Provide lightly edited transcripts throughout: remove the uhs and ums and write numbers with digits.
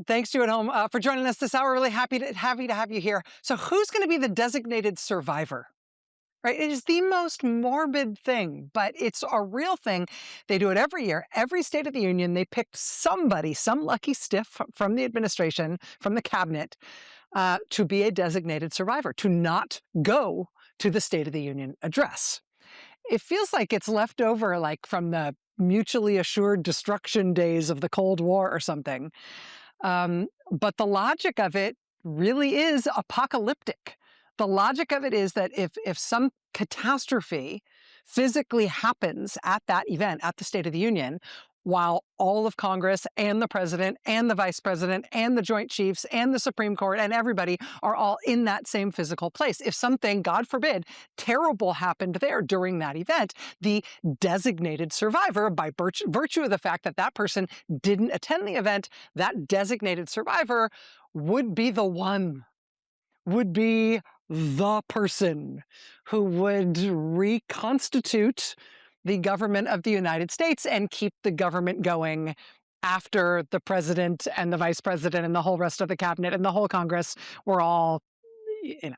Thanks to you at home for joining us this hour. Really happy to have you here. So, who's going to be the designated survivor? Right? It is the most morbid thing, but it's a real thing. They do it every year. Every State of the Union, they pick somebody, some lucky stiff from the administration, from the cabinet, to be a designated survivor, to not go to the State of the Union address. It feels like it's left over, like from the mutually assured destruction days of the Cold War or something. But the logic of it really is apocalyptic. The logic of it is that if some catastrophe physically happens at that event, at the State of the Union, while all of Congress and the president and the vice president and the Joint Chiefs and the Supreme Court and everybody are all in that same physical place. If something, God forbid, terrible happened there during that event, the designated survivor, by virtue of the fact that that person didn't attend the event, that designated survivor would be the one, would be the person who would reconstitute the government of the United States and keep the government going after the president and the vice president and the whole rest of the cabinet and the whole Congress were all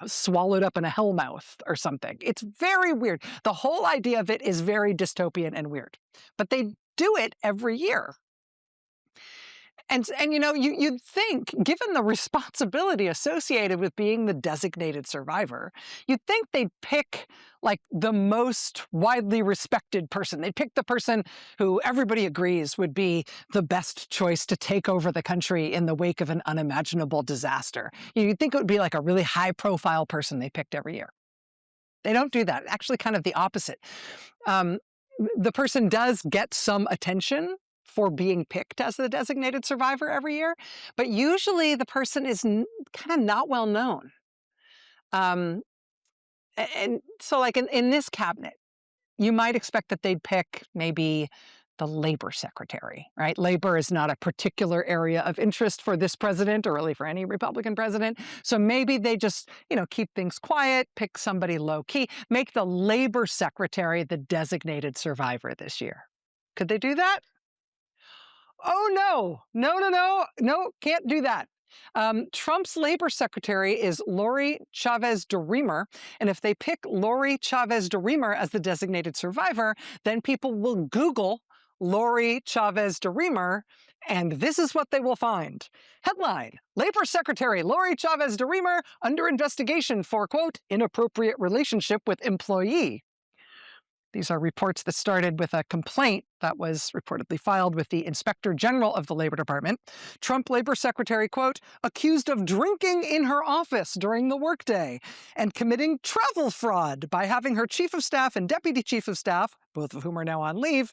swallowed up in a hellmouth or something. It's very weird. The whole idea of it is very dystopian and weird, but they do it every year. And you'd think, given the responsibility associated with being the designated survivor, you'd think they'd pick like the most widely respected person. They'd pick the person who everybody agrees would be the best choice to take over the country in the wake of an unimaginable disaster. You'd think it would be like a really high-profile person they picked every year. They don't do that. Actually, kind of the opposite. The person does get some attention for being picked as the designated survivor every year, but usually the person is kind of not well known. Um, and so, like in this cabinet, you might expect that they'd pick maybe the labor secretary, right? Labor is not a particular area of interest for this president or really for any Republican president. So maybe they just, keep things quiet, pick somebody low key, make the labor secretary the designated survivor this year. Could they do that? Oh, no. No, no, no. No, can't do that. Trump's labor secretary is Lori Chavez DeRemer. And if they pick Lori Chavez DeRemer as the designated survivor, then people will Google Lori Chavez DeRemer, and this is what they will find. Headline: Labor Secretary Lori Chavez DeRemer under investigation for, quote, inappropriate relationship with employee. These are reports that started with a complaint that was reportedly filed with the Inspector General of the Labor Department. Trump Labor Secretary, quote, accused of drinking in her office during the workday and committing travel fraud by having her chief of staff and deputy chief of staff, both of whom are now on leave,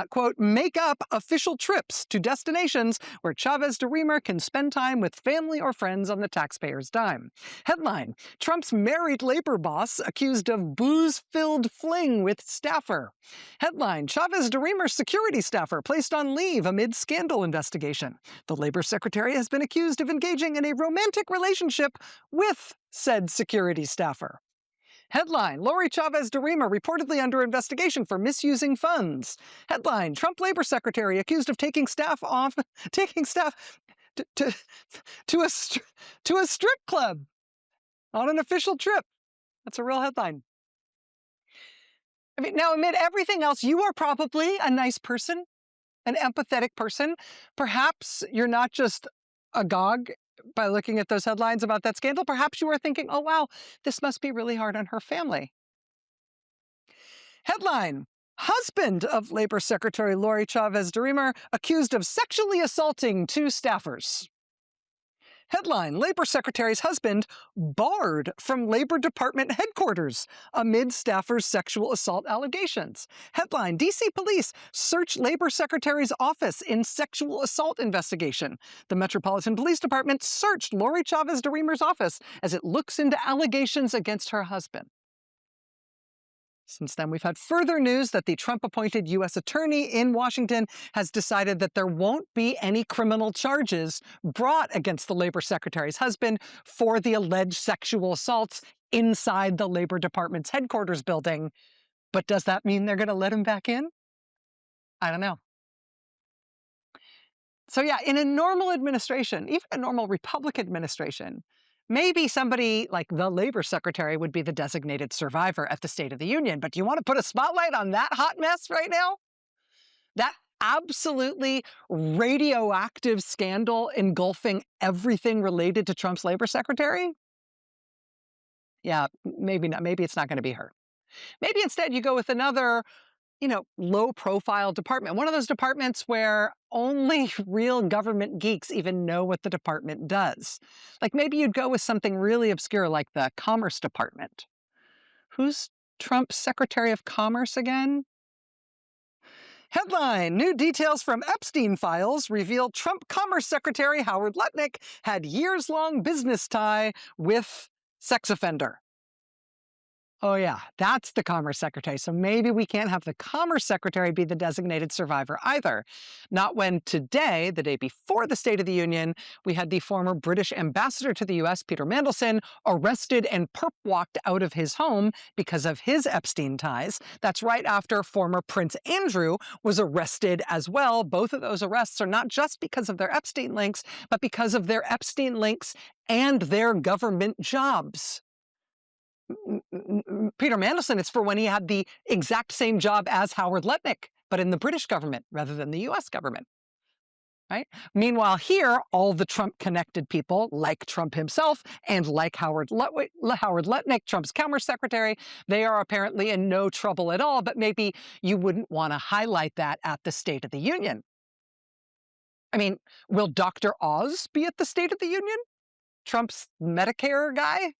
quote, make up official trips to destinations where Chavez DeRemer can spend time with family or friends on the taxpayer's dime. Headline: Trump's married labor boss accused of booze-filled fling with staffer. Headline: Chavez DeRemer's security staffer placed on leave amid scandal investigation. The labor secretary has been accused of engaging in a romantic relationship with said security staffer. Headline: Lori Chavez DeRemer reportedly under investigation for misusing funds. Headline: Trump labor secretary accused of taking staff to, to, to a strip club on an official trip. That's a real headline. I mean, now amid everything else, you are probably a nice person, an empathetic person. Perhaps you're not just agog by looking at those headlines about that scandal. Perhaps you are thinking, oh, wow, this must be really hard on her family. Headline: Husband of Labor Secretary Lori Chavez DeRemer accused of sexually assaulting two staffers. Headline: Labor Secretary's husband barred from Labor Department headquarters amid staffers' sexual assault allegations. Headline: DC police search Labor Secretary's office in sexual assault investigation. The Metropolitan Police Department searched Lori Chavez DeRemer's office as it looks into allegations against her husband. Since then, we've had further news that the Trump-appointed U.S. attorney in Washington has decided that there won't be any criminal charges brought against the labor secretary's husband for the alleged sexual assaults inside the Labor Department's headquarters building. But does that mean they're going to let him back in? I don't know. So yeah, in a normal administration, even a normal Republican administration, maybe somebody like the labor secretary would be the designated survivor at the State of the Union. But do you want to put a spotlight on that hot mess right now? That absolutely radioactive scandal engulfing everything related to Trump's labor secretary? Yeah, maybe not. Maybe it's not going to be her. Maybe instead you go with another, low profile department, one of those departments where only real government geeks even know what the department does. Like maybe you'd go with something really obscure like the Commerce Department. Who's Trump's Secretary of Commerce again? Headline: New details from Epstein files reveal Trump Commerce Secretary Howard Lutnick had years-long business tie with sex offender. Oh, yeah, that's the Commerce Secretary. So maybe we can't have the Commerce Secretary be the designated survivor either. Not when today, the day before the State of the Union, we had the former British ambassador to the US, Peter Mandelson, arrested and perp-walked out of his home because of his Epstein ties. That's right after former Prince Andrew was arrested as well. Both of those arrests are not just because of their Epstein links, but because of their Epstein links and their government jobs. Peter Mandelson, it's for when he had the exact same job as Howard Lutnick, but in the British government rather than the US government. Right? Meanwhile, here, all the Trump-connected people, like Trump himself and like Howard Lutnick, Trump's Commerce Secretary, they are apparently in no trouble at all, but maybe you wouldn't want to highlight that at the State of the Union. I mean, will Dr. Oz be at the State of the Union? Trump's Medicare guy?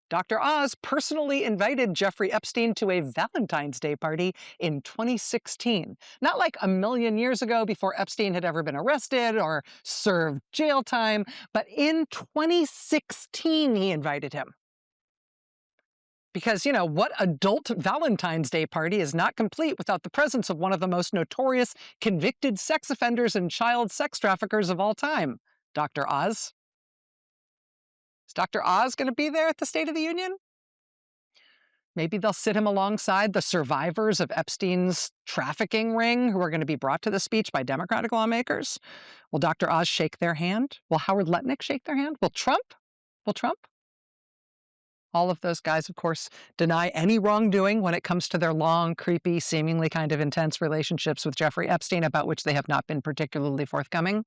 Dr. Oz personally invited Jeffrey Epstein to a Valentine's Day party in 2016. Not like a million years ago before Epstein had ever been arrested or served jail time, but in 2016 he invited him. Because, what adult Valentine's Day party is not complete without the presence of one of the most notorious convicted sex offenders and child sex traffickers of all time, Dr. Oz. Is Dr. Oz going to be there at the State of the Union? Maybe they'll sit him alongside the survivors of Epstein's trafficking ring who are going to be brought to the speech by Democratic lawmakers. Will Dr. Oz shake their hand? Will Howard Lutnick shake their hand? Will Trump? Will Trump? All of those guys, of course, deny any wrongdoing when it comes to their long, creepy, seemingly kind of intense relationships with Jeffrey Epstein, about which they have not been particularly forthcoming.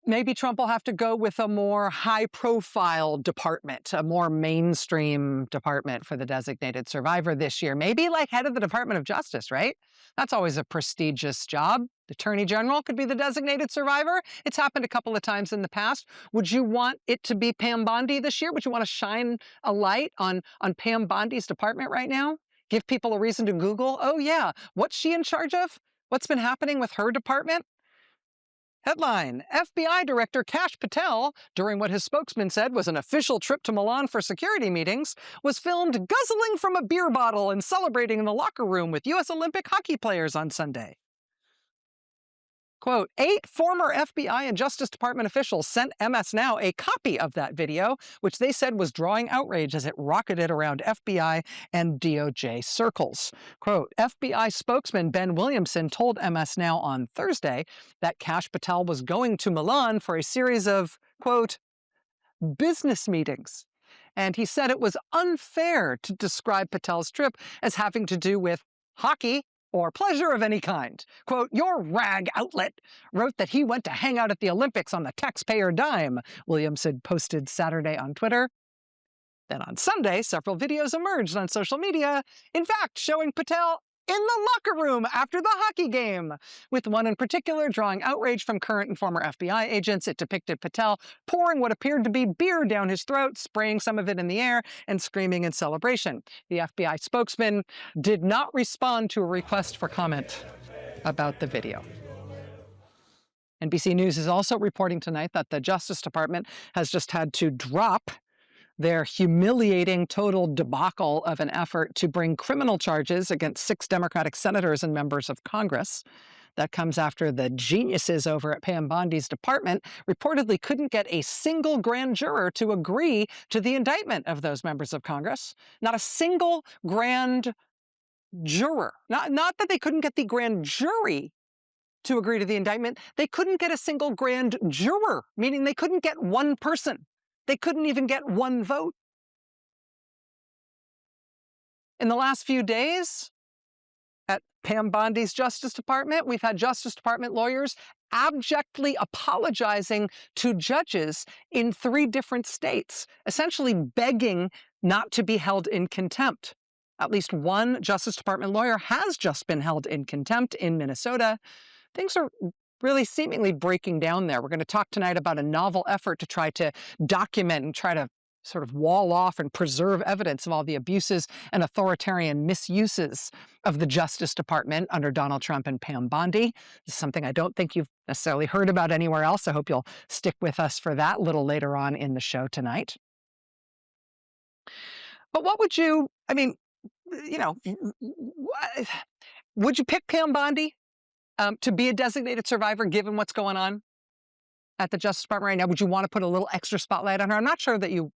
Maybe Trump will have to go with a more high-profile department, a more mainstream department for the designated survivor this year. Maybe like head of the Department of Justice, right? That's always a prestigious job. The Attorney General could be the designated survivor. It's happened a couple of times in the past. Would you want it to be Pam Bondi this year? Would you want to shine a light on Pam Bondi's department right now? Give people a reason to Google, oh yeah, what's she in charge of? What's been happening with her department? Headline: FBI Director Kash Patel, during what his spokesman said was an official trip to Milan for security meetings, was filmed guzzling from a beer bottle and celebrating in the locker room with U.S. Olympic hockey players on Sunday. Quote, 8 former FBI and Justice Department officials sent MS Now a copy of that video, which they said was drawing outrage as it rocketed around FBI and DOJ circles. Quote, FBI spokesman Ben Williamson told MS Now on Thursday that Kash Patel was going to Milan for a series of, quote, business meetings. And he said it was unfair to describe Patel's trip as having to do with hockey or pleasure of any kind. Quote, your rag outlet wrote that he went to hang out at the Olympics on the taxpayer dime, Williamson posted Saturday on Twitter. Then on Sunday, several videos emerged on social media, in fact, showing Patel in the locker room after the hockey game, with one in particular drawing outrage from current and former FBI agents. It depicted Patel pouring what appeared to be beer down his throat, spraying some of it in the air, and screaming in celebration. The FBI spokesman did not respond to a request for comment about the video. NBC News is also reporting tonight that the Justice Department has just had to drop their humiliating total debacle of an effort to bring criminal charges against 6 Democratic senators and members of Congress. That comes after the geniuses over at Pam Bondi's department reportedly couldn't get a single grand juror to agree to the indictment of those members of Congress. Not a single grand juror. Not that they couldn't get the grand jury to agree to the indictment, they couldn't get a single grand juror, meaning they couldn't get one person. They couldn't even get one vote. In the last few days, at Pam Bondi's Justice Department, we've had Justice Department lawyers abjectly apologizing to judges in 3 different states, essentially begging not to be held in contempt. At least one Justice Department lawyer has just been held in contempt in Minnesota. Things are really seemingly breaking down there. We're going to talk tonight about a novel effort to try to document and try to sort of wall off and preserve evidence of all the abuses and authoritarian misuses of the Justice Department under Donald Trump and Pam Bondi. This is something I don't think you've necessarily heard about anywhere else. I hope you'll stick with us for that a little later on in the show tonight. But what would you, I mean, you know, would you pick Pam Bondi to be a designated survivor given what's going on at the Justice Department right now? Would you want to put a little extra spotlight on her? I'm not sure that you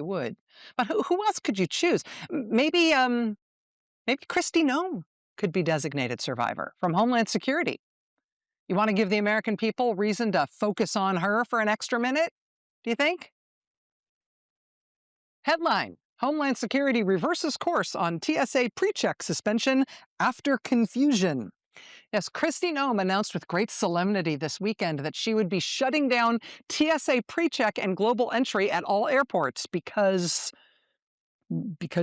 would. But who else could you choose? Maybe Kristi Noem could be designated survivor from Homeland Security. You want to give the American people reason to focus on her for an extra minute? Do you think? Headline: Homeland Security reverses course on TSA pre-check suspension after confusion. Yes, Kristi Noem announced with great solemnity this weekend that she would be shutting down TSA pre-check and global entry at all airports because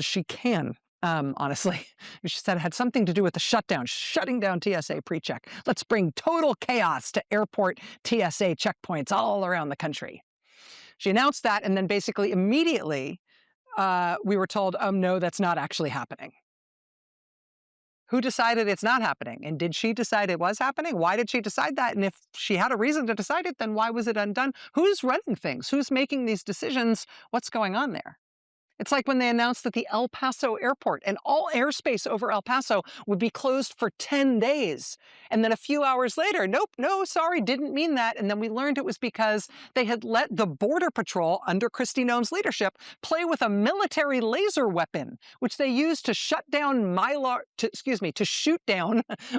she can. Honestly, she said it had something to do with the shutdown, shutting down TSA pre-check. Let's bring total chaos to airport TSA checkpoints all around the country. She announced that, and then basically immediately we were told, no, that's not actually happening. Who decided it's not happening? And did she decide it was happening? Why did she decide that? And if she had a reason to decide it, then why was it undone? Who's running things? Who's making these decisions? What's going on there? It's like when they announced that the El Paso airport and all airspace over El Paso would be closed for 10 days. And then a few hours later, nope, no, sorry, didn't mean that. And then we learned it was because they had let the Border Patrol, under Kristi Noem's leadership, play with a military laser weapon, which they used to shoot down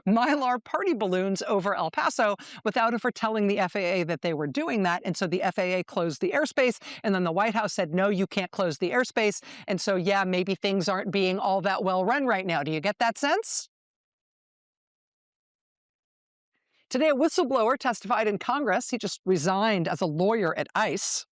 Mylar party balloons over El Paso without ever telling the FAA that they were doing that. And so the FAA closed the airspace, and then the White House said, no, you can't close the airspace. And so, yeah, maybe things aren't being all that well run right now. Do you get that sense? Today, a whistleblower testified in Congress. He just resigned as a lawyer at ICE.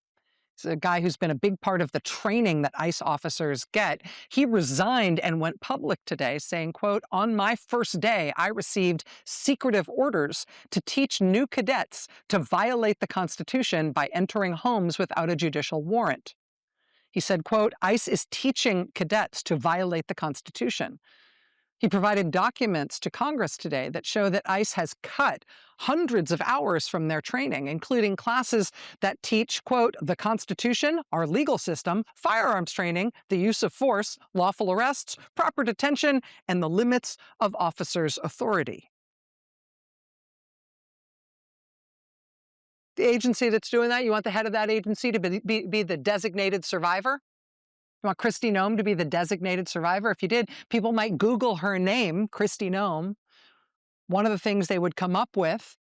He's a guy who's been a big part of the training that ICE officers get. He resigned and went public today saying, quote, on my first day, I received secretive orders to teach new cadets to violate the Constitution by entering homes without a judicial warrant. He said, quote, ICE is teaching cadets to violate the Constitution. He provided documents to Congress today that show that ICE has cut hundreds of hours from their training, including classes that teach, quote, the Constitution, our legal system, firearms training, the use of force, lawful arrests, proper detention, and the limits of officers' authority. The agency that's doing that, you want the head of that agency to be the designated survivor? You want Kristi Noem to be the designated survivor? If you did, people might Google her name, Kristi Noem. One of the things they would come up with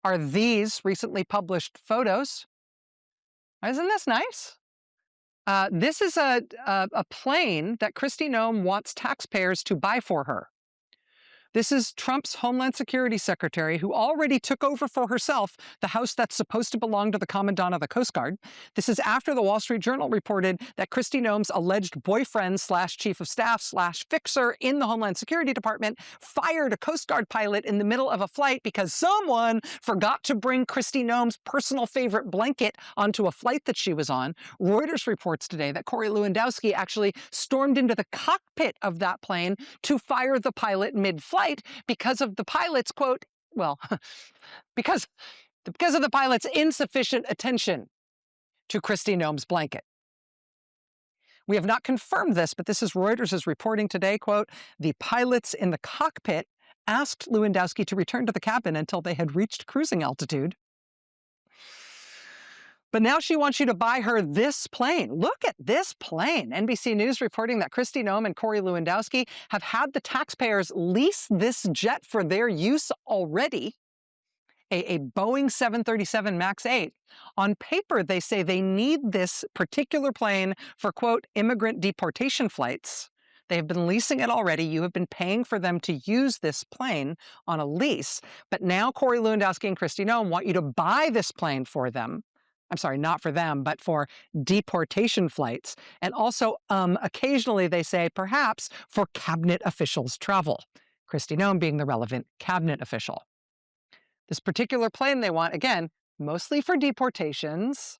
are these recently published photos. Isn't this nice? This is a plane that Kristi Noem wants taxpayers to buy for her. This is Trump's Homeland Security Secretary, who already took over for herself the house that's supposed to belong to the Commandant of the Coast Guard. This is after the Wall Street Journal reported that Kristi Noem's alleged boyfriend slash chief of staff slash fixer in the Homeland Security Department fired a Coast Guard pilot in the middle of a flight because someone forgot to bring Kristi Noem's personal favorite blanket onto a flight that she was on. Reuters reports today that Corey Lewandowski actually stormed into the cockpit of that plane to fire the pilot mid-flight because of the pilot's, quote, well, because of the pilot's insufficient attention to Kristi Noem's blanket. We have not confirmed this, but this is Reuters' reporting today, quote, the pilots in the cockpit asked Lewandowski to return to the cabin until they had reached cruising altitude. But now she wants you to buy her this plane. Look at this plane. NBC News reporting that Kristi Noem and Corey Lewandowski have had the taxpayers lease this jet for their use already, a Boeing 737 MAX 8. On paper, they say they need this particular plane for, quote, immigrant deportation flights. They have been leasing it already. You have been paying for them to use this plane on a lease. But now Corey Lewandowski and Kristi Noem want you to buy this plane for them. I'm sorry, not for them, but for deportation flights. And also, occasionally they say, perhaps for cabinet officials' travel. Kristi Noem being the relevant cabinet official. This particular plane they want, again, mostly for deportations,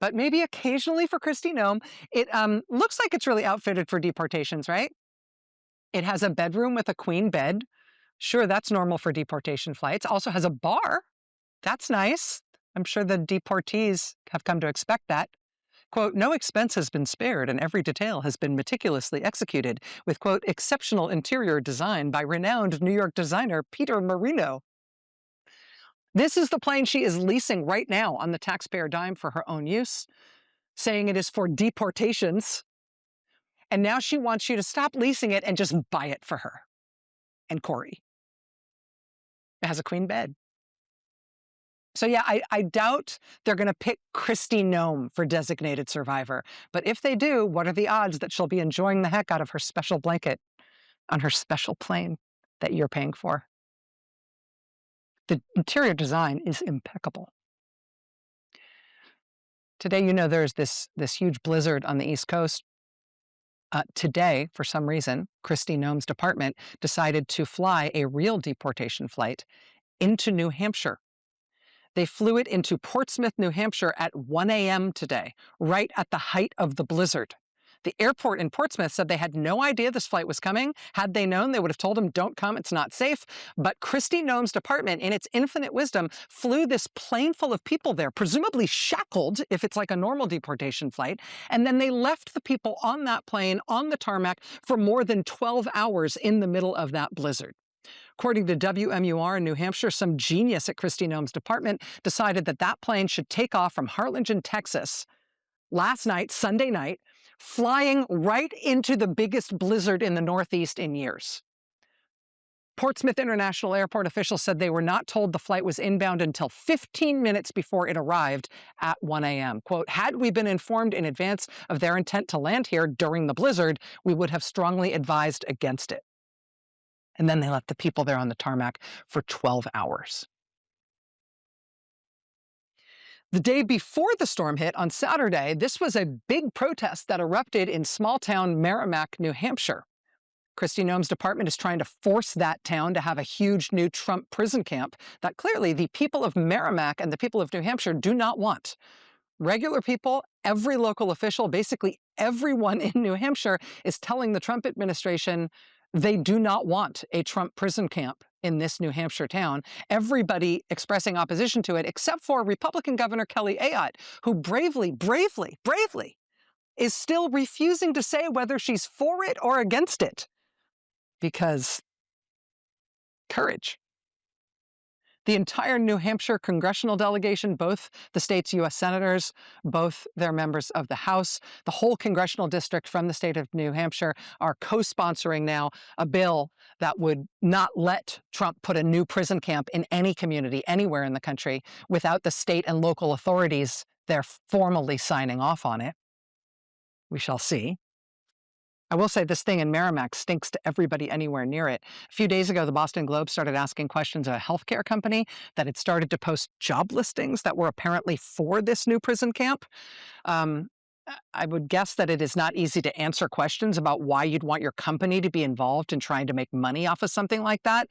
but maybe occasionally for Kristi Noem. It looks like it's really outfitted for deportations, right? It has a bedroom with a queen bed. Sure, that's normal for deportation flights. Also has a bar. That's nice. I'm sure the deportees have come to expect that. Quote, no expense has been spared and every detail has been meticulously executed with, quote, exceptional interior design by renowned New York designer Peter Marino. This is the plane she is leasing right now on the taxpayer dime for her own use, saying it is for deportations. And now she wants you to stop leasing it and just buy it for her and Corey. It has a queen bed. So yeah, I doubt they're going to pick Kristi Noem for designated survivor. But if they do, what are the odds that she'll be enjoying the heck out of her special blanket on her special plane that you're paying for? The interior design is impeccable. Today, you know, there's this huge blizzard on the East Coast. Today, for some reason, Kristi Noem's department decided to fly a real deportation flight into New Hampshire. They flew it into Portsmouth, New Hampshire at 1 a.m. today, right at the height of the blizzard. The airport in Portsmouth said they had no idea this flight was coming. Had they known, they would have told them, don't come, it's not safe. But Kristi Noem's department, in its infinite wisdom, flew this plane full of people there, presumably shackled, if it's like a normal deportation flight. And then they left the people on that plane on the tarmac for more than 12 hours in the middle of that blizzard. According to WMUR in New Hampshire, some genius at Kristi Noem's department decided that that plane should take off from Harlingen, Texas, last night, Sunday night, flying right into the biggest blizzard in the Northeast in years. Portsmouth International Airport officials said they were not told the flight was inbound until 15 minutes before it arrived at 1 a.m. Quote, had we been informed in advance of their intent to land here during the blizzard, we would have strongly advised against it. And then they left the people there on the tarmac for 12 hours. The day before the storm hit on Saturday, this was a big protest that erupted in small-town Merrimack, New Hampshire. Kristi Noem's department is trying to force that town to have a huge new Trump prison camp that clearly the people of Merrimack and the people of New Hampshire do not want. Regular people, every local official, basically everyone in New Hampshire is telling the Trump administration they do not want a Trump prison camp in this New Hampshire town. Everybody expressing opposition to it, except for Republican Governor Kelly Ayotte, who bravely is still refusing to say whether she's for it or against it. Because courage. The entire New Hampshire congressional delegation, both the state's U.S. senators, both their members of the House, the whole congressional district from the state of New Hampshire are co-sponsoring now a bill that would not let Trump put a new prison camp in any community anywhere in the country without the state and local authorities there formally signing off on it. We shall see. I will say this thing in Merrimack stinks to everybody anywhere near it. A few days ago, the Boston Globe started asking questions of a healthcare company that had started to post job listings that were apparently for this new prison camp. I would guess that it is not easy to answer questions about why you'd want your company to be involved in trying to make money off of something like that.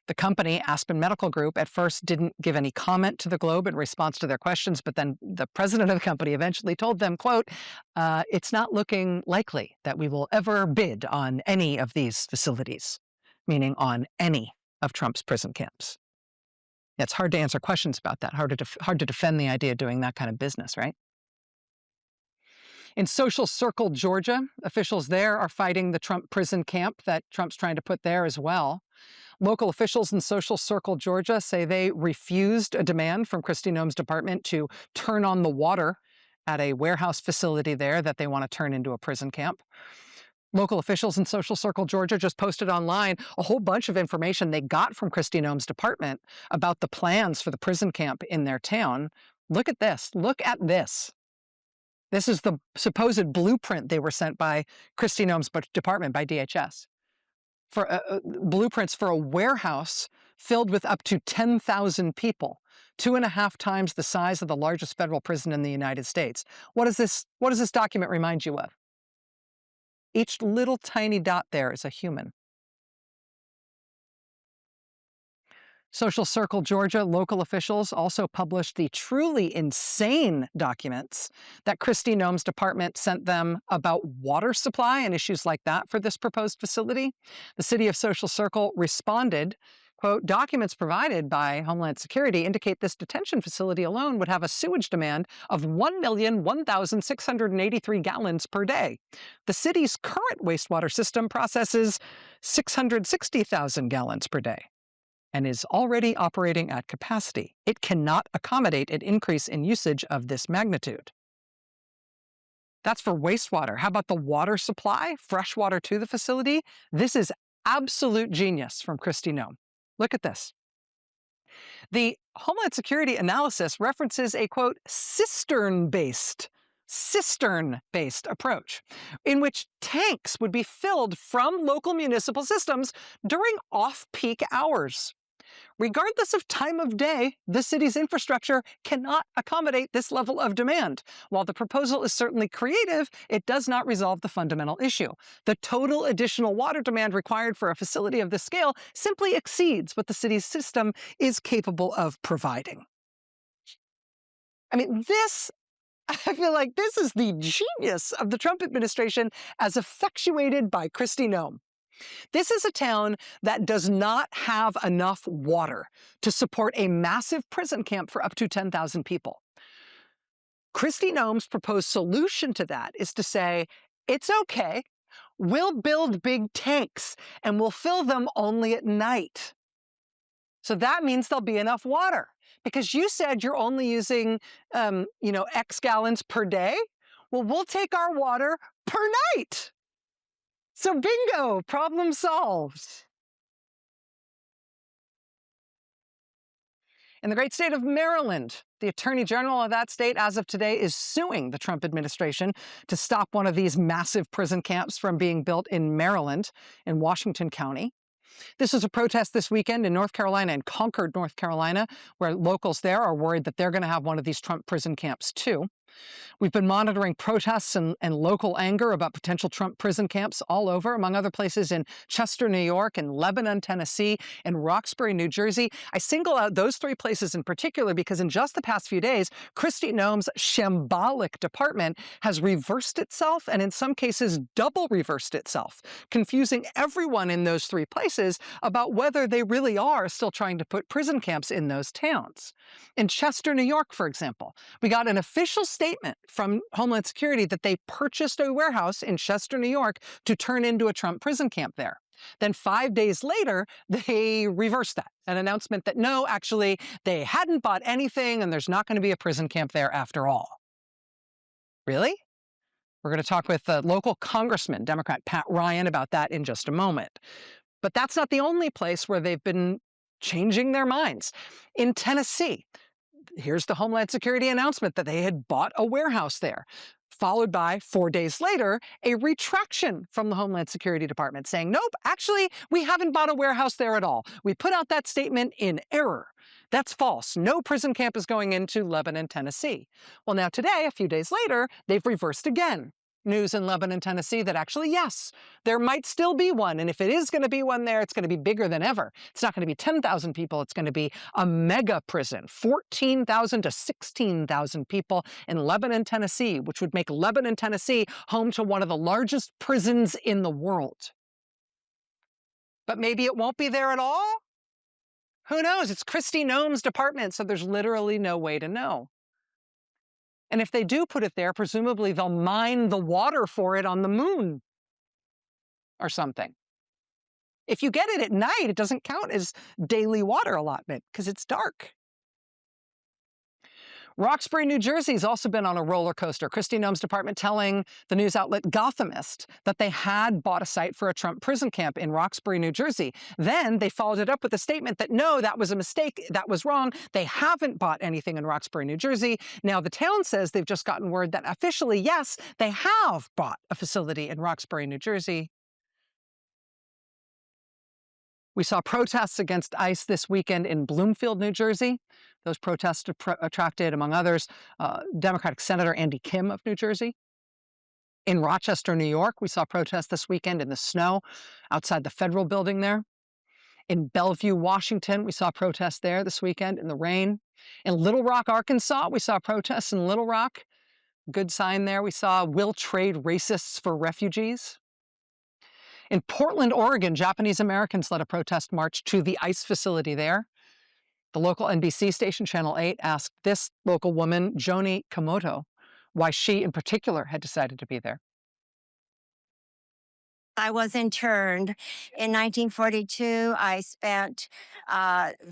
The company, Aspen Medical Group, at first didn't give any comment to the Globe in response to their questions, but then the president of the company eventually told them, quote, it's not looking likely that we will ever bid on any of these facilities, meaning on any of Trump's prison camps. It's hard to answer questions about that, hard to defend the idea of doing that kind of business, right? In Social Circle, Georgia, officials there are fighting the Trump prison camp that Trump's trying to put there as well. Local officials in Social Circle, Georgia, say they refused a demand from Kristi Noem's department to turn on the water at a warehouse facility there that they want to turn into a prison camp. Local officials in Social Circle, Georgia, just posted online a whole bunch of information they got from Kristi Noem's department about the plans for the prison camp in their town. Look at this. Look at this. This is the supposed blueprint they were sent by Kristi Noem's department, by DHS, for blueprints for a warehouse filled with up to 10,000 people, 2.5 times the size of the largest federal prison in the United States. What does this document remind you of? Each little tiny dot there is a human. Social Circle, Georgia, local officials also published the truly insane documents that Kristi Noem's department sent them about water supply and issues like that for this proposed facility. The city of Social Circle responded, quote, "Documents provided by Homeland Security indicate this detention facility alone would have a sewage demand of 1,001,683 gallons per day. The city's current wastewater system processes 660,000 gallons per day and is already operating at capacity. It cannot accommodate an increase in usage of this magnitude." That's for wastewater. How about the water supply, fresh water to the facility? This is absolute genius from Kristi Noem. Look at this. The Homeland Security analysis references a, quote, cistern-based approach in which tanks would be filled from local municipal systems during off-peak hours. Regardless of time of day, the city's infrastructure cannot accommodate this level of demand. While the proposal is certainly creative, it does not resolve the fundamental issue. The total additional water demand required for a facility of this scale simply exceeds what the city's system is capable of providing. I mean, I feel like this is the genius of the Trump administration as effectuated by Kristi Noem. This is a town that does not have enough water to support a massive prison camp for up to 10,000 people. Kristi Noem's proposed solution to that is to say, it's okay, we'll build big tanks and we'll fill them only at night. So that means there'll be enough water. Because you said you're only using, X gallons per day. Well, we'll take our water per night. So bingo, problem solved. In the great state of Maryland, the Attorney General of that state, as of today, is suing the Trump administration to stop one of these massive prison camps from being built in Maryland, in Washington County. This is a protest this weekend in North Carolina, in Concord, North Carolina, where locals there are worried that they're going to have one of these Trump prison camps too. We've been monitoring protests and local anger about potential Trump prison camps all over, among other places in Chester, New York, and Lebanon, Tennessee, and Roxbury, New Jersey. I single out those 3 places in particular because in just the past few days, Kristi Noem's shambolic department has reversed itself and in some cases double reversed itself, confusing everyone in those 3 places about whether they really are still trying to put prison camps in those towns. In Chester, New York, for example, we got an official statement from Homeland Security that they purchased a warehouse in Chester, New York to turn into a Trump prison camp there. Then 5 days later, they reversed that, an announcement that no, actually, they hadn't bought anything and there's not going to be a prison camp there after all. Really? We're going to talk with local Congressman, Democrat Pat Ryan, about that in just a moment. But that's not the only place where they've been changing their minds. In Tennessee, here's the Homeland Security announcement that they had bought a warehouse there, followed by 4 days later, a retraction from the Homeland Security Department saying, nope, actually, we haven't bought a warehouse there at all. We put out that statement in error. That's false. No prison camp is going into Lebanon, Tennessee. Well, now today, a few days later, they've reversed again. News in Lebanon, Tennessee that actually, yes, there might still be one. And if it is going to be one there, it's going to be bigger than ever. It's not going to be 10,000 people. It's going to be a mega prison, 14,000 to 16,000 people in Lebanon, Tennessee, which would make Lebanon, Tennessee home to one of the largest prisons in the world. But maybe it won't be there at all? Who knows? It's Kristi Noem's department, so there's literally no way to know. And if they do put it there, presumably they'll mine the water for it on the moon or something. If you get it at night, it doesn't count as daily water allotment because it's dark. Roxbury, New Jersey has also been on a roller coaster. Kristi Noem's department telling the news outlet Gothamist that they had bought a site for a Trump prison camp in Roxbury, New Jersey. Then they followed it up with a statement that no, that was a mistake, that was wrong. They haven't bought anything in Roxbury, New Jersey. Now the town says they've just gotten word that officially, yes, they have bought a facility in Roxbury, New Jersey. We saw protests against ICE this weekend in Bloomfield, New Jersey. Those protests attracted, among others, Democratic Senator Andy Kim of New Jersey. In Rochester, New York, we saw protests this weekend in the snow outside the federal building there. In Bellevue, Washington, we saw protests there this weekend in the rain. In Little Rock, Arkansas, we saw protests in Little Rock. Good sign there. We saw "We'll trade racists for refugees." In Portland, Oregon, Japanese Americans led a protest march to the ICE facility there. The local NBC station, Channel 8, asked this local woman, Joni Komoto, why she in particular had decided to be there. I was interned in 1942. I spent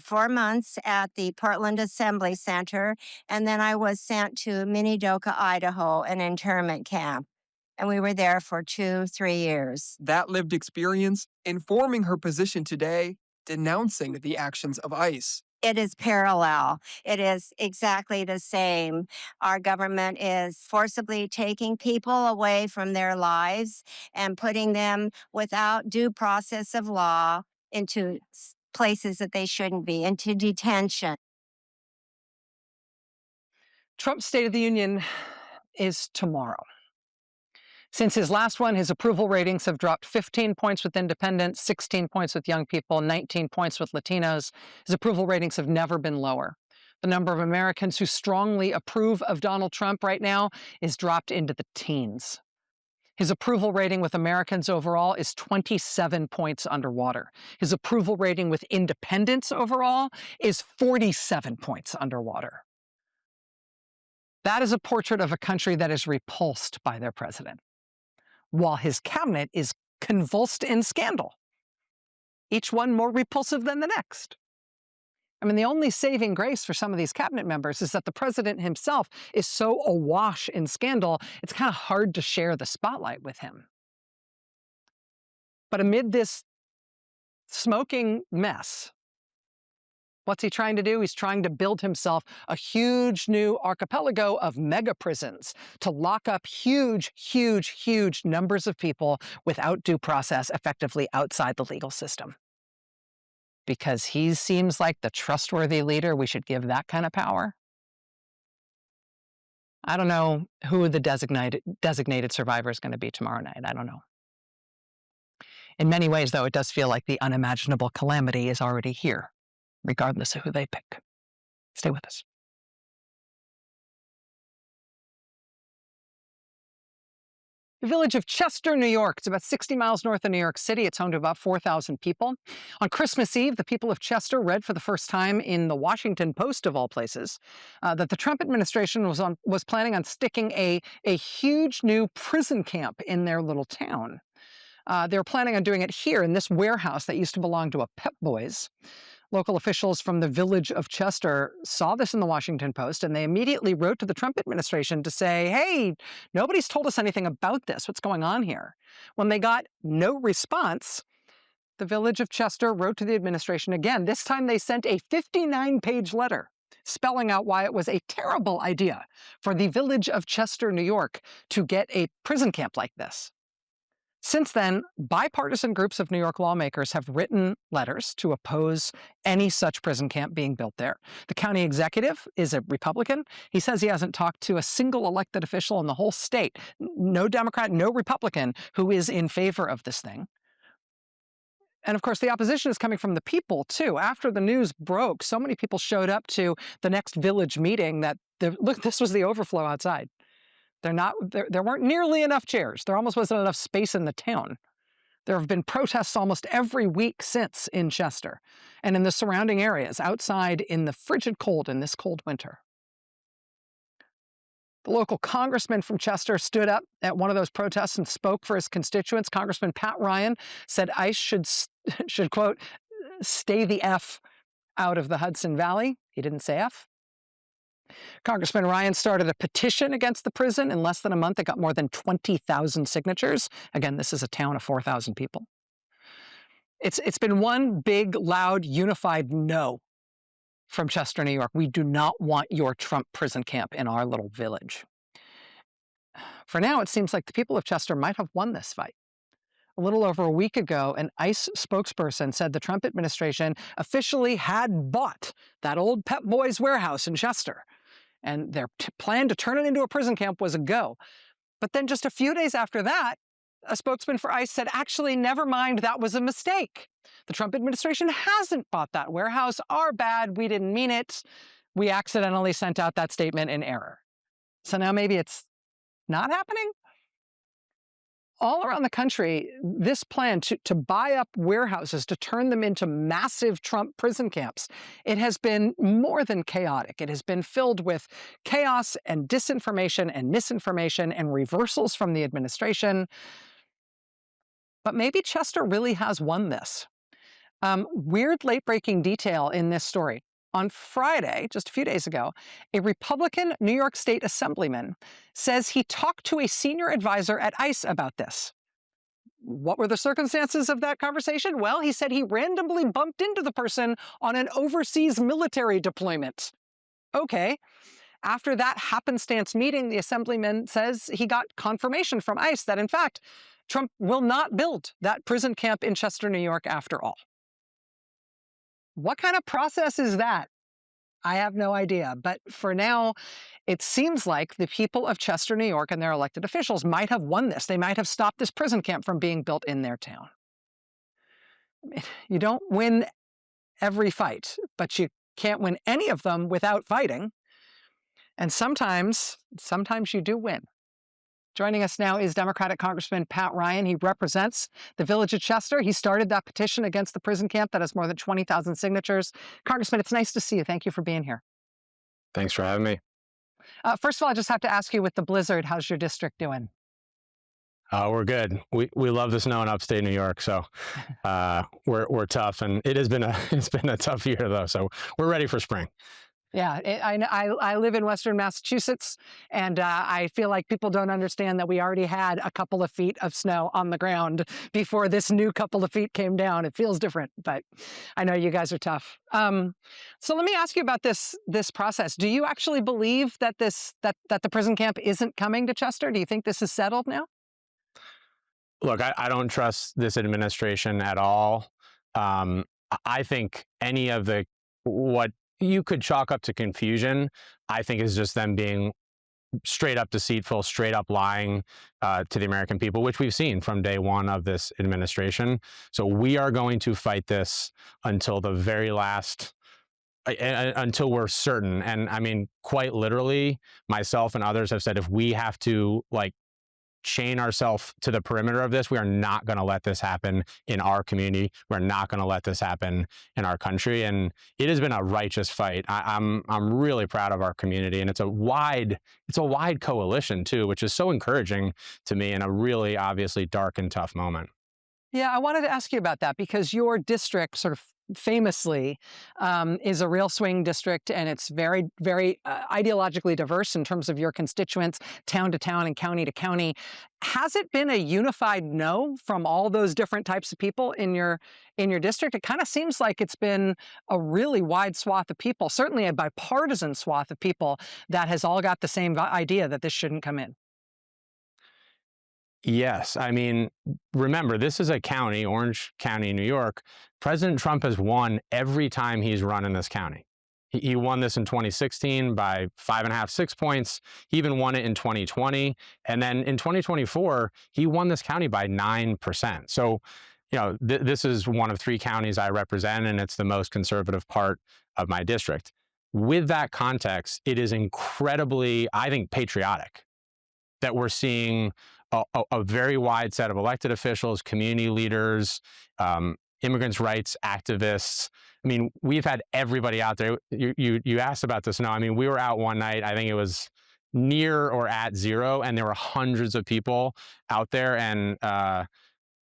4 months at the Portland Assembly Center, and then I was sent to Minidoka, Idaho, an internment camp. And we were there for 2-3 years. That lived experience informing her position today, denouncing the actions of ICE. It is parallel. It is exactly the same. Our government is forcibly taking people away from their lives and putting them without due process of law into places that they shouldn't be, into detention. Trump's State of the Union is tomorrow. Since his last one, his approval ratings have dropped 15 points with independents, 16 points with young people, 19 points with Latinos. His approval ratings have never been lower. The number of Americans who strongly approve of Donald Trump right now is dropped into the teens. His approval rating with Americans overall is 27 points underwater. His approval rating with independents overall is 47 points underwater. That is a portrait of a country that is repulsed by their president, while his cabinet is convulsed in scandal, each one more repulsive than the next. I mean, the only saving grace for some of these cabinet members is that the president himself is so awash in scandal, it's kind of hard to share the spotlight with him. But amid this smoking mess, what's he trying to do? He's trying to build himself a huge new archipelago of mega prisons to lock up huge, huge, huge numbers of people without due process, effectively outside the legal system. Because he seems like the trustworthy leader we should give that kind of power. I don't know who the designated survivor is going to be tomorrow night. I don't know. In many ways, though, it does feel like the unimaginable calamity is already here, regardless of who they pick. Stay with us. The village of Chester, New York. It's about 60 miles north of New York City. It's home to about 4,000 people. On Christmas Eve, the people of Chester read for the first time in the Washington Post, of all places, that the Trump administration was planning on sticking a huge new prison camp in their little town. They were planning on doing it here in this warehouse that used to belong to a Pep Boys. Local officials from the village of Chester saw this in the Washington Post, and they immediately wrote to the Trump administration to say, hey, nobody's told us anything about this. What's going on here? When they got no response, the village of Chester wrote to the administration again. This time they sent a 59-page letter spelling out why it was a terrible idea for the village of Chester, New York, to get a prison camp like this. Since then, bipartisan groups of New York lawmakers have written letters to oppose any such prison camp being built there. The county executive is a Republican. He says he hasn't talked to a single elected official in the whole state, no Democrat, no Republican, who is in favor of this thing. And of course, the opposition is coming from the people, too. After the news broke, so many people showed up to the next village meeting that, look, this was the overflow outside. There weren't nearly enough chairs. There almost wasn't enough space in the town. There have been protests almost every week since in Chester and in the surrounding areas outside in the frigid cold in this cold winter. The local congressman from Chester stood up at one of those protests and spoke for his constituents. Congressman Pat Ryan said ICE should quote, stay the F out of the Hudson Valley. He didn't say F. Congressman Ryan started a petition against the prison. In less than a month, it got more than 20,000 signatures. Again, this is a town of 4,000 people. It's been one big, loud, unified no from Chester, New York. We do not want your Trump prison camp in our little village. For now, it seems like the people of Chester might have won this fight. A little over a week ago, an ICE spokesperson said the Trump administration officially had bought that old Pep Boys warehouse in Chester, and their plan to turn it into a prison camp was a go. But then just a few days after that, a spokesman for ICE said, actually, never mind, that was a mistake. The Trump administration hasn't bought that warehouse. Our bad, we didn't mean it. We accidentally sent out that statement in error. So now maybe it's not happening? All around the country, this plan to buy up warehouses, to turn them into massive Trump prison camps, it has been more than chaotic. It has been filled with chaos and disinformation and misinformation and reversals from the administration. But maybe Chester really has won this. Weird late-breaking detail in this story. On Friday, just a few days ago, a Republican New York State Assemblyman says he talked to a senior advisor at ICE about this. What were the circumstances of that conversation? Well, he said he randomly bumped into the person on an overseas military deployment. Okay. After that happenstance meeting, the Assemblyman says he got confirmation from ICE that, in fact, Trump will not build that prison camp in Chester, New York, after all. What kind of process is that? I have no idea. But for now, it seems like the people of Chester, New York, and their elected officials might have won this. They might have stopped this prison camp from being built in their town. You don't win every fight, but you can't win any of them without fighting. And sometimes you do win. Joining us now is Democratic Congressman Pat Ryan. He represents the village of Chester. He started that petition against the prison camp that has more than 20,000 signatures. Congressman, it's nice to see you. Thank you for being here. Thanks for having me. First of all, I just have to ask you, with the blizzard, how's your district doing? We're good. We love the snow in upstate New York, so we're tough, and it's been a tough year though. So we're ready for spring. Yeah, I live in Western Massachusetts, and I feel like people don't understand that we already had a couple of feet of snow on the ground before this new couple of feet came down. It feels different, but I know you guys are tough. So let me ask you about this process. Do you actually believe that that the prison camp isn't coming to Chester? Do you think this is settled now? Look, I don't trust this administration at all. I think any of what you could chalk up to confusion, I think is just them being straight up deceitful, straight up lying to the American people, which we've seen from day one of this administration. So we are going to fight this until the very last, until we're certain. And I mean, quite literally, myself and others have said, if we have to chain ourselves to the perimeter of this, we are not going to let this happen in our community. We're not going to let this happen in our country. And it has been a righteous fight. I'm really proud of our community, and it's a wide coalition too, which is so encouraging to me in a really obviously dark and tough moment. Yeah, I wanted to ask you about that because your district sort of famously is a real swing district, and it's very, very ideologically diverse in terms of your constituents, town to town and county to county. Has it been a unified no from all those different types of people in your district? It kind of seems like it's been a really wide swath of people, certainly a bipartisan swath of people that has all got the same idea that this shouldn't come in. Yes. I mean, remember, this is a county, Orange County, New York. President Trump has won every time he's run in this county. He won this in 2016 by 5.5, 6 points. He even won it in 2020. And then in 2024, he won this county by 9%. So, this is one of 3 counties I represent, and it's the most conservative part of my district. With that context, it is incredibly, I think, patriotic that we're seeing a very wide set of elected officials, community leaders, immigrants' rights activists. I mean, we've had everybody out there. You asked about the snow. I mean, we were out one night, I think it was near or at zero, and there were hundreds of people out there, and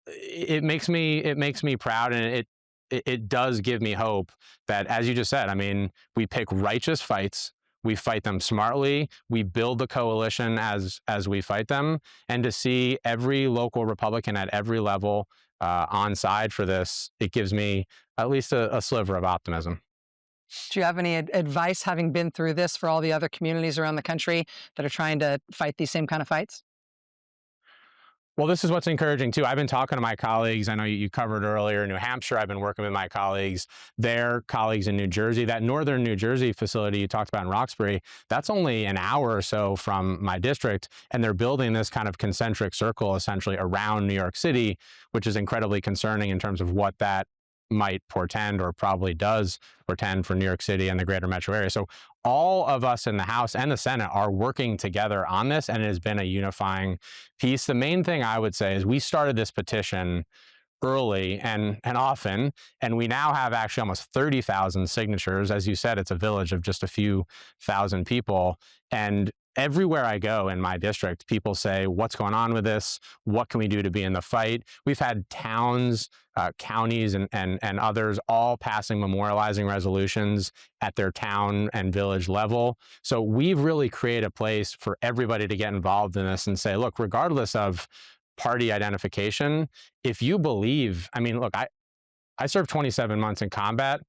it makes me proud, and it does give me hope that, as you just said, I mean, we pick righteous fights, we fight them smartly, we build the coalition as we fight them, and to see every local Republican at every level on side for this, it gives me at least a sliver of optimism. Do you have any advice, having been through this, for all the other communities around the country that are trying to fight these same kind of fights? Well, this is what's encouraging too. I've been talking to my colleagues. I know you covered earlier New Hampshire. I've been working with my colleagues, their colleagues in New Jersey. That northern New Jersey facility you talked about in Roxbury, that's only an hour or so from my district. And they're building this kind of concentric circle essentially around New York City, which is incredibly concerning in terms of what that might portend, or probably does portend, for New York City and the greater metro area. So all of us in the House and the Senate are working together on this, and it has been a unifying piece. The main thing I would say is we started this petition early and often, and we now have actually almost 30,000 signatures. As you said, it's a village of just a few thousand people. And everywhere I go in my district, people say, what's going on with this? What can we do to be in the fight? We've had towns, counties, and others all passing memorializing resolutions at their town and village level. So we've really created a place for everybody to get involved in this and say, look, regardless of party identification, if you believe, I mean, look, I served 27 months in combat.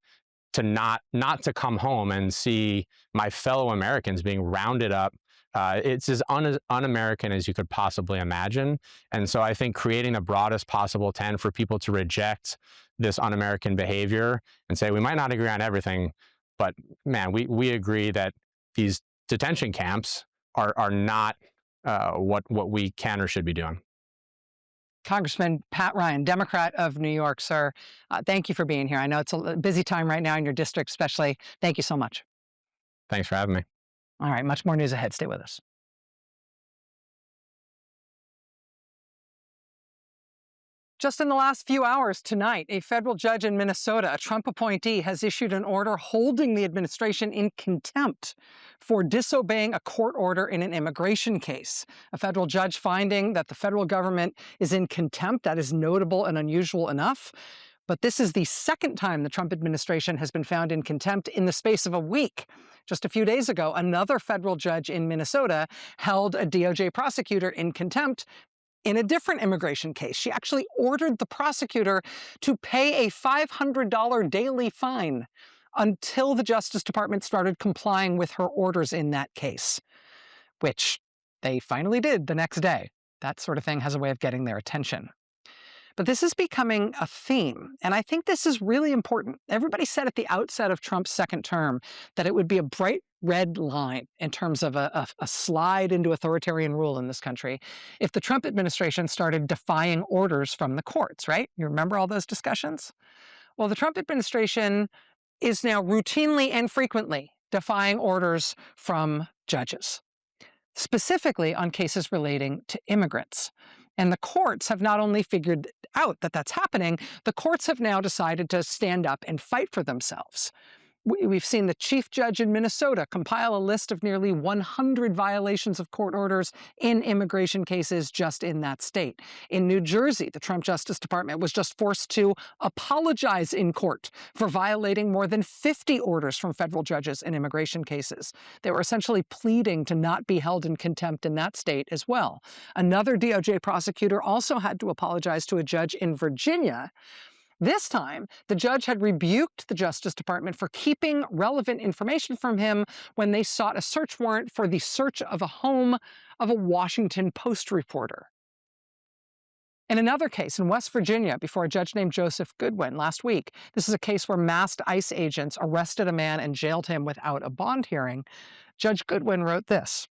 To not to come home and see my fellow Americans being rounded up, it's as un-American as you could possibly imagine. And so I think creating the broadest possible tent for people to reject this un-American behavior and say, we might not agree on everything, but man, we agree that these detention camps are not what we can or should be doing. Congressman Pat Ryan, Democrat of New York, sir, thank you for being here. I know it's a busy time right now in your district especially. Thank you so much. Thanks for having me. All right, much more news ahead. Stay with us. Just in the last few hours tonight, a federal judge in Minnesota, a Trump appointee, has issued an order holding the administration in contempt for disobeying a court order in an immigration case. A federal judge finding that the federal government is in contempt. That is notable and unusual enough. But this is the second time the Trump administration has been found in contempt in the space of a week. Just a few days ago, another federal judge in Minnesota held a DOJ prosecutor in contempt in a different immigration case. She actually ordered the prosecutor to pay a $500 daily fine until the Justice Department started complying with her orders in that case, which they finally did the next day. That sort of thing has a way of getting their attention. But this is becoming a theme, and I think this is really important. Everybody said at the outset of Trump's second term that it would be a bright red line in terms of a slide into authoritarian rule in this country if the Trump administration started defying orders from the courts, right? You remember all those discussions? Well, the Trump administration is now routinely and frequently defying orders from judges, specifically on cases relating to immigrants. And the courts have not only figured out that that's happening, the courts have now decided to stand up and fight for themselves. We've seen the chief judge in Minnesota compile a list of nearly 100 violations of court orders in immigration cases just in that state. In New Jersey, the Trump Justice Department was just forced to apologize in court for violating more than 50 orders from federal judges in immigration cases. They were essentially pleading to not be held in contempt in that state as well. Another DOJ prosecutor also had to apologize to a judge in Virginia. This time, the judge had rebuked the Justice Department for keeping relevant information from him when they sought a search warrant for the search of a home of a Washington Post reporter. In another case in West Virginia, before a judge named Joseph Goodwin last week, this is a case where masked ICE agents arrested a man and jailed him without a bond hearing. Judge Goodwin wrote this.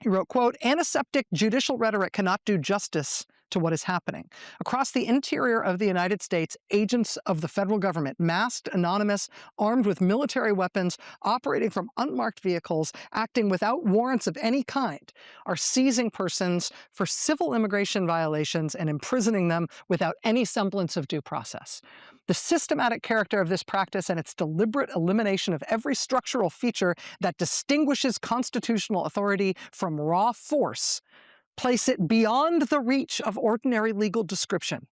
He wrote, quote, "Antiseptic judicial rhetoric cannot do justice to what is happening. Across the interior of the United States, agents of the federal government, masked, anonymous, armed with military weapons, operating from unmarked vehicles, acting without warrants of any kind, are seizing persons for civil immigration violations and imprisoning them without any semblance of due process. The systematic character of this practice and its deliberate elimination of every structural feature that distinguishes constitutional authority from raw force place it beyond the reach of ordinary legal description.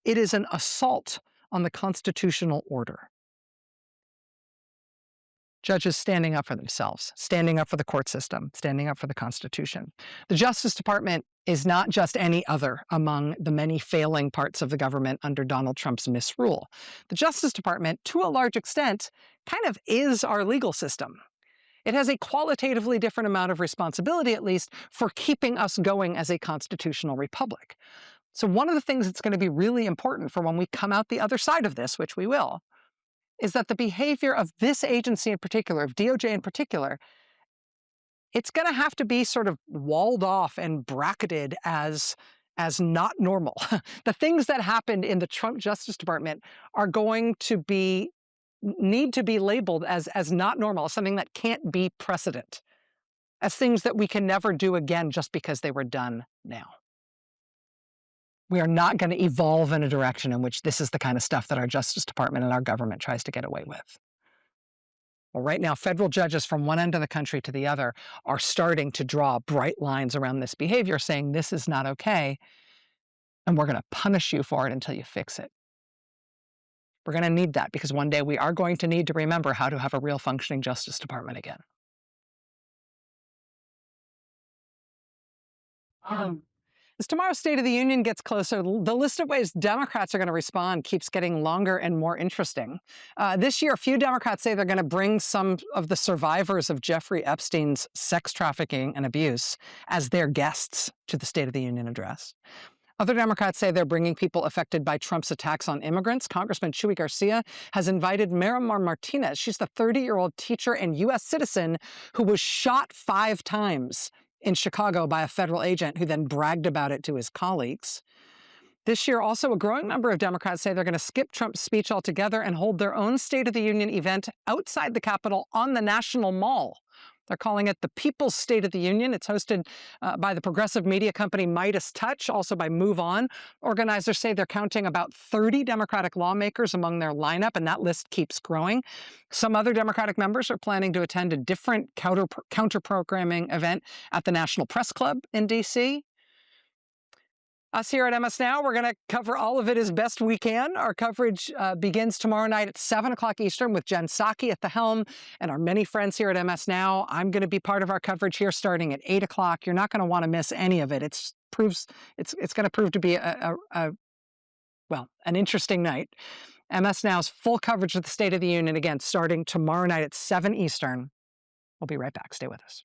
It is an assault on the constitutional order. Judges standing up for themselves, standing up for the court system, standing up for the Constitution. The Justice Department is not just any other among the many failing parts of the government under Donald Trump's misrule. The Justice Department, to a large extent, kind of is our legal system. It has a qualitatively different amount of responsibility, at least, for keeping us going as a constitutional republic. So one of the things that's going to be really important for when we come out the other side of this, which we will, is that the behavior of this agency in particular, of DOJ in particular, it's going to have to be sort of walled off and bracketed as not normal. The things that happened in the Trump Justice Department are going to need to be labeled as not normal, as something that can't be precedent, as things that we can never do again just because they were done now. We are not going to evolve in a direction in which this is the kind of stuff that our Justice Department and our government tries to get away with. Well, right now, federal judges from one end of the country to the other are starting to draw bright lines around this behavior, saying this is not okay, and we're going to punish you for it until you fix it. We're going to need that because one day we are going to need to remember how to have a real functioning Justice Department again. As tomorrow's State of the Union gets closer, the list of ways Democrats are going to respond keeps getting longer and more interesting. This year, a few Democrats say they're going to bring some of the survivors of Jeffrey Epstein's sex trafficking and abuse as their guests to the State of the Union address. Other Democrats say they're bringing people affected by Trump's attacks on immigrants. Congressman Chuy Garcia has invited Miramar Martinez. She's the 30-year-old teacher and U.S. citizen who was shot 5 times in Chicago by a federal agent who then bragged about it to his colleagues. This year, also, a growing number of Democrats say they're going to skip Trump's speech altogether and hold their own State of the Union event outside the Capitol on the National Mall. They're calling it the People's State of the Union. It's hosted by the progressive media company Midas Touch, also by Move On. Organizers say they're counting about 30 Democratic lawmakers among their lineup, and that list keeps growing. Some other Democratic members are planning to attend a different counter-programming event at the National Press Club in D.C. Us here at MS Now, we're going to cover all of it as best we can. Our coverage begins tomorrow night at 7 o'clock Eastern with Jen Psaki at the helm and our many friends here at MS Now. I'm going to be part of our coverage here starting at 8 o'clock. You're not going to want to miss any of it. It's going to prove to be an interesting night. MS Now's full coverage of the State of the Union, again, starting tomorrow night at 7 Eastern. We'll be right back. Stay with us.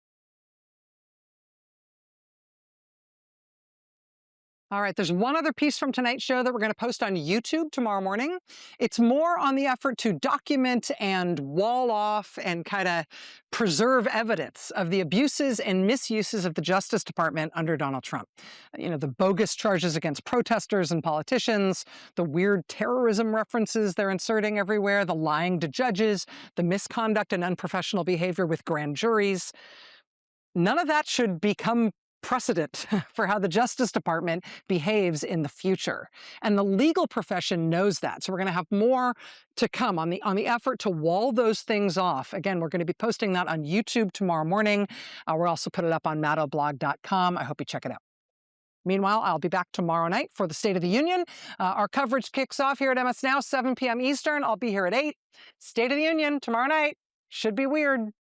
All right, there's one other piece from tonight's show that we're going to post on YouTube tomorrow morning. It's more on the effort to document and wall off and kind of preserve evidence of the abuses and misuses of the Justice Department under Donald Trump. You know, the bogus charges against protesters and politicians, the weird terrorism references they're inserting everywhere, the lying to judges, the misconduct and unprofessional behavior with grand juries. None of that should become precedent for how the Justice Department behaves in the future. And the legal profession knows that. So we're going to have more to come on the effort to wall those things off. Again, we're going to be posting that on YouTube tomorrow morning. We'll also put it up on maddoblog.com. I hope you check it out. Meanwhile, I'll be back tomorrow night for the State of the Union. Our coverage kicks off here at MS Now, 7 p.m. Eastern. I'll be here at 8. State of the Union tomorrow night. Should be weird.